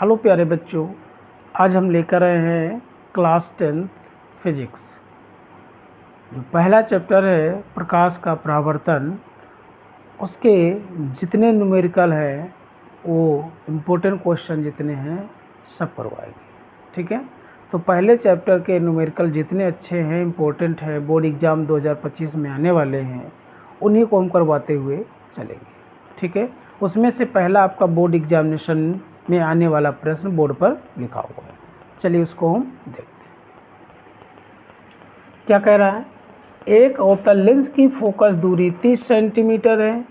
Hello प्यारे बच्चों, आज हम लेकर आए हैं क्लास 10th फिजिक्स। जो पहला चैप्टर है प्रकाश का परावर्तन, उसके जितने न्यूमेरिकल है वो इम्पोर्टेंट क्वेश्चन जितने हैं सब करवाएंगे। ठीक है, तो पहले चैप्टर के न्यूमेरिकल जितने अच्छे हैं, इम्पोर्टेंट है, बोर्ड एग्ज़ाम 2025 में आने वाले हैं, उन्हीं को हम करवाते हुए चलेंगे। ठीक है, उसमें से पहला आपका बोर्ड एग्जामिनेशन में आने वाला प्रश्न बोर्ड पर लिखा हुआ है। चलिए उसको हम देखते हैं। क्या कह रहा है? एक अवतल लेंस की फोकस दूरी 30 सेंटीमीटर है।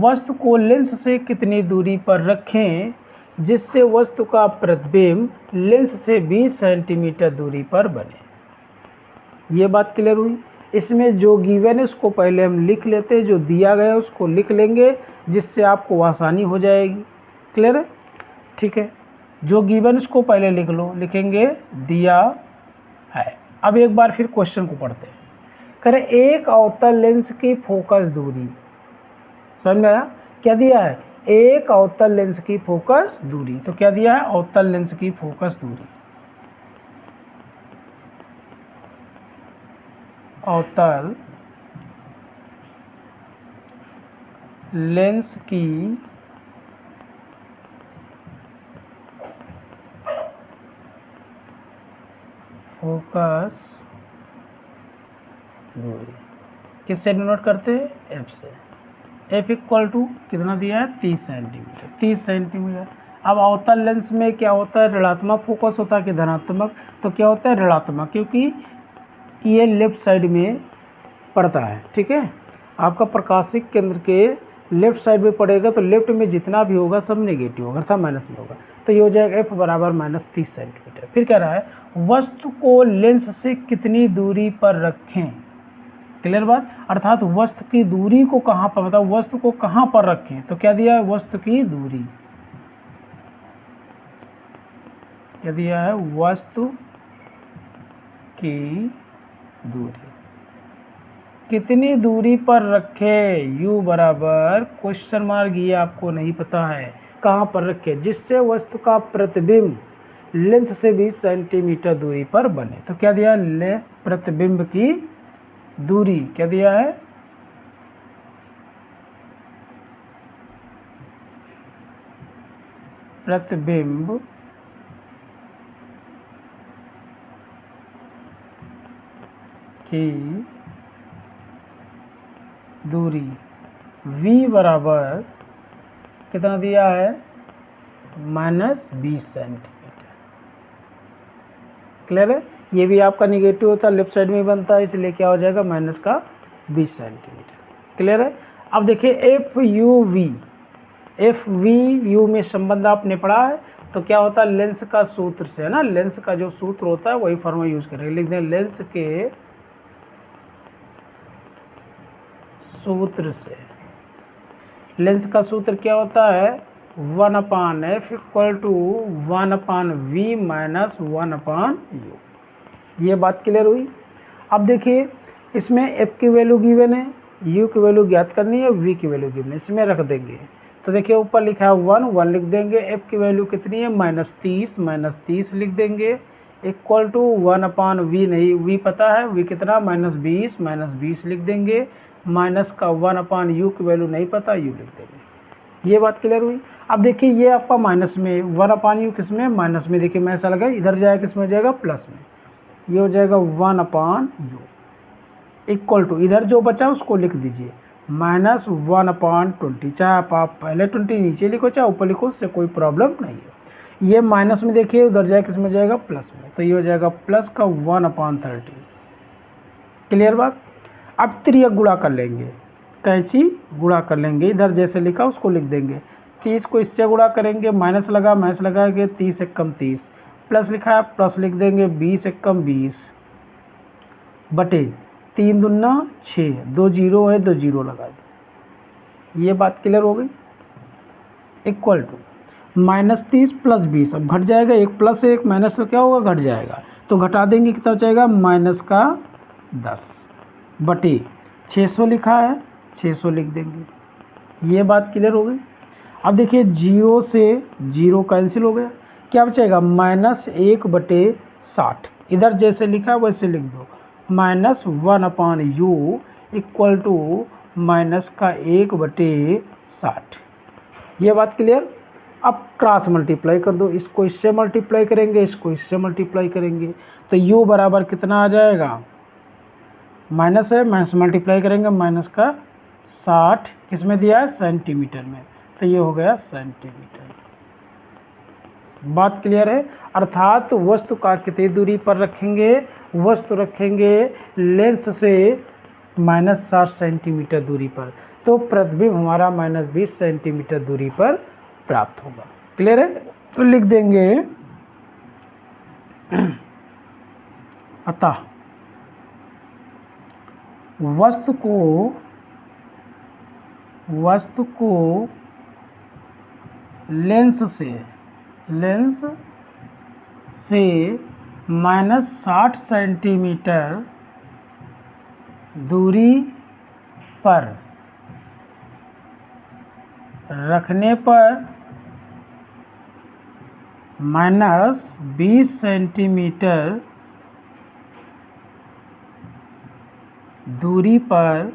वस्तु को लेंस से कितनी दूरी पर रखें जिससे वस्तु का प्रतिबिंब लेंस से 20 सेंटीमीटर दूरी पर बने। ये बात क्लियर हुई। इसमें जो गिवन है उसको पहले हम लिख लेते हैं, जो दिया गया है उसको लिख लेंगे, जिससे आपको आसानी हो जाएगी। क्लियर है? ठीक है, जो गिवन उसको पहले लिख लो, लिखेंगे दिया है। अब एक बार फिर क्वेश्चन को पढ़ते हैं। करें एक अवतल लेंस की फोकस दूरी, समझ में आया? क्या दिया है? एक अवतल लेंस की फोकस दूरी। तो क्या दिया है? अवतल लेंस की फोकस दूरी। अवतल लेंस की फोकस दूरी किससे डिनोट करते हैं? एफ से। एफ इक्वल टू कितना दिया है? 30 सेंटीमीटर। 30 सेंटीमीटर। अब अवतल लेंस में क्या होता है? ऋणात्मक फोकस होता है कि धनात्मक? तो क्या होता है? ऋणात्मक, क्योंकि ये लेफ्ट साइड में पड़ता है। ठीक है, आपका प्रकाशिक केंद्र के लेफ्ट साइड में पड़ेगा, तो लेफ्ट में जितना भी होगा सब नेगेटिव होगा, अर्थात माइनस में होगा। तो ये हो जाएगा एफ बराबर -30 सेंटीमीटर। फिर कह रहा है वस्तु को लेंस से कितनी दूरी पर रखें। क्लियर बात? अर्थात वस्तु की दूरी को कहाँ पर, मतलब वस्तु को कहाँ पर रखें। तो क्या दिया है? वस्तु की दूरी। क्या दिया है? वस्तु की दूरी कितनी दूरी पर रखे। u बराबर क्वेश्चन मार्क, ये आपको नहीं पता है कहाँ पर रखे, जिससे वस्तु का प्रतिबिंब लेंस से 20 सेंटीमीटर दूरी पर बने। तो क्या दिया? ले प्रतिबिंब की दूरी। क्या दिया है? प्रतिबिंब की दूरी v बराबर कितना दिया है? -20 सेंटीमीटर। क्लियर है? ये भी आपका निगेटिव होता है, लेफ्ट साइड में बनता है, इसलिए क्या हो जाएगा? -20 सेंटीमीटर। क्लियर है? अब देखिए F U V, F V U में संबंध आपने पढ़ा है। तो क्या होता है? लेंस का सूत्र से, है ना, लेंस का जो सूत्र होता है वही फॉर्मूला यूज करेंगे। लिख दें लेंस के सूत्र से। लेंस का सूत्र क्या होता है? 1/f equal to 1/v minus 1/u। ये बात क्लियर हुई। अब देखिए इसमें f की वैल्यू गिवन है, u की वैल्यू ज्ञात करनी है, v की वैल्यू गिवन है, इसमें रख देंगे। तो देखिए ऊपर लिखा है 1 लिख देंगे, f की वैल्यू कितनी है? -30 लिख देंगे, इक्वल टू 1/v, नहीं v पता है, v कितना? -20 लिख देंगे, माइनस का 1/u की वैल्यू नहीं पता, u लिख देंगे। ये बात क्लियर हुई। अब देखिए ये आपका माइनस में, 1/u किस में? माइनस में। देखिए मैं ऐसा लगा, इधर जाएगा किस में हो जाएगा? प्लस में। ये हो जाएगा 1/u इक्वल टू, इधर जो बचा उसको लिख दीजिए, -1/20। चाहे आप पहले 20 नीचे लिखो चाहे ऊपर लिखो, उससे कोई प्रॉब्लम नहीं है। ये माइनस में देखिए उधर जाए किस में जाएगा? प्लस में। तो ये हो जाएगा प्लस का 1/30। क्लियर बात? अब त्रियक गुणा कर लेंगे, कैंची गुणा कर लेंगे, इधर जैसे लिखा उसको लिख देंगे। 30 को इससे गुणा करेंगे, माइनस लगा, माइनस लगाएंगे, 30 एकम 30, प्लस लिखा है प्लस लिख देंगे, 20 एकम 20 बटे 3 दूना 6, 2 जीरो है, 2 जीरो लगा दो। ये बात क्लियर हो गई। इक्वल टू -30 + 20, अब घट जाएगा, एक प्लस एक माइनस तो क्या होगा? घट जाएगा, तो घटा देंगे, कितना हो जाएगा? -10 बटे 600 लिखा है, 600 लिख देंगे। ये बात क्लियर हो गई। अब देखिए 0 से 0 कैंसिल हो गया, क्या बचेगा -1/60। इधर जैसे लिखा है वैसे लिख दो, -1/u इक्वल टू -1/60। ये बात क्लियर। अब क्रॉस मल्टीप्लाई कर दो, इसको इससे मल्टीप्लाई करेंगे, इसको इससे मल्टीप्लाई करेंगे, तो u बराबर कितना आ जाएगा, माइनस है, माइनस मल्टीप्लाई करेंगे, माइनस का 60 किस में दिया है, सेंटीमीटर में, तो ये हो गया सेंटीमीटर। बात क्लियर है। अर्थात वस्तु का कितनी दूरी पर रखेंगे, वस्तु रखेंगे लेंस से -60 सेंटीमीटर दूरी पर, तो प्रतिबिंब हमारा -20 सेंटीमीटर दूरी पर प्राप्त होगा। क्लियर है। तो लिख देंगे अतः वस्तु को लेंस से -60 सेंटीमीटर दूरी पर रखने पर -20 सेंटीमीटर दूरी पर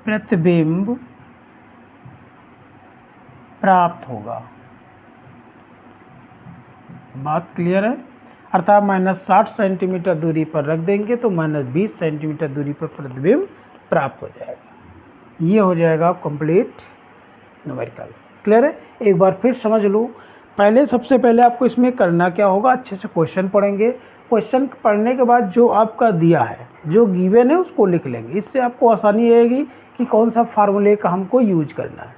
प्रतिबिंब प्राप्त होगा। बात क्लियर है। अर्थात -60 सेंटीमीटर दूरी पर रख देंगे तो -20 सेंटीमीटर दूरी पर प्रतिबिंब प्राप्त हो जाएगा। ये हो जाएगा कंप्लीट न्यूमेरिकल। क्लियर है। एक बार फिर समझ लो। पहले सबसे पहले आपको इसमें करना क्या होगा, अच्छे से क्वेश्चन पढ़ेंगे। क्वेश्चन पढ़ने के बाद जो आपका दिया है, जो गिवन है, उसको लिख लेंगे। इससे आपको आसानी रहेगी कि कौन सा फार्मूले का हमको यूज करना है।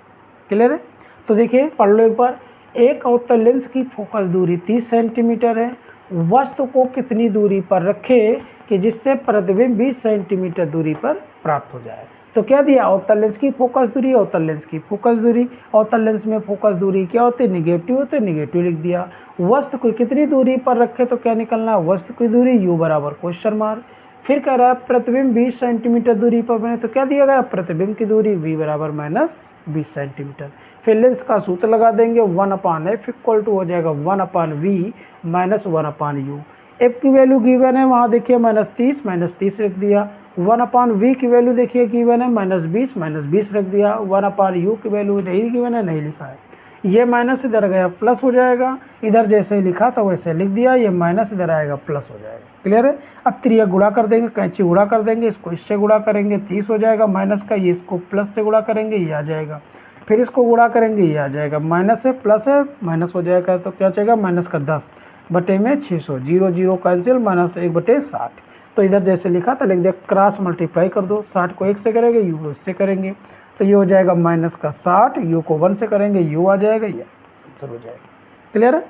क्लियर है। तो देखिए पढ़ लो एक बार। एक अवतल लेंस की फोकस दूरी 30 सेंटीमीटर है। वस्तु को कितनी दूरी पर रखे कि जिससे प्रतिबिंब 20 सेंटीमीटर दूरी पर प्राप्त हो जाए। तो क्या दिया, अवतल लेंस की फोकस दूरी, अवतल लेंस की फोकस दूरी। अवतल लेंस में फोकस दूरी क्या होती है, निगेटिव होती है, निगेटिव लिख दिया। वस्तु को कितनी दूरी पर रखे तो क्या निकलना है, वस्तु की दूरी u बराबर क्वेश्चन मार्क। फिर कह रहा है प्रतिबिंब 20 सेंटीमीटर दूरी पर बने, तो क्या दिया गया, प्रतिबिंब की दूरी v बराबर -20 सेंटीमीटर। फिर लेंस का सूत्र लगा देंगे, 1/f इक्वल टू हो जाएगा 1/v - 1/u। f की वैल्यू गिवन है, वहाँ देखिए -30 रख दिया। 1/v की वैल्यू देखिए गिवन है -20 रख दिया। 1/u की वैल्यू नहीं गिवन है, नहीं लिखा है। ये माइनस इधर गया प्लस हो जाएगा, इधर जैसे ही लिखा था वैसे लिख दिया। ये माइनस इधर आएगा प्लस हो जाएगा। क्लियर है। अब त्रिया गुणा कर देंगे, कैंची गुणा कर देंगे, इसको इससे गुणा करेंगे 30 हो जाएगा माइनस का, ये इसको प्लस से गुणा करेंगे ये आ जाएगा। फिर इसको गुणा करेंगे ये आ जाएगा, माइनस है प्लस है माइनस हो जाएगा, तो क्या चाहिए -10 बटे में 600, 0 0 कैंसिल, -1/60। तो इधर जैसे लिखा था लिख दिया। क्रॉस मल्टीप्लाई कर दो, 60 को 1 से करेंगे, u को इससे करेंगे, तो ये हो जाएगा -60, u को 1 से करेंगे u आ जाएगा, ये आंसर हो जाएगा। क्लियर है।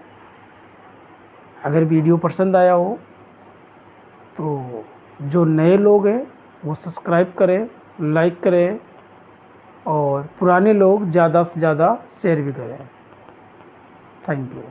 अगर वीडियो पसंद आया हो तो जो नए लोग हैं वो सब्सक्राइब करें, लाइक करें, और पुराने लोग ज़्यादा से ज़्यादा शेयर भी करें। Thank you.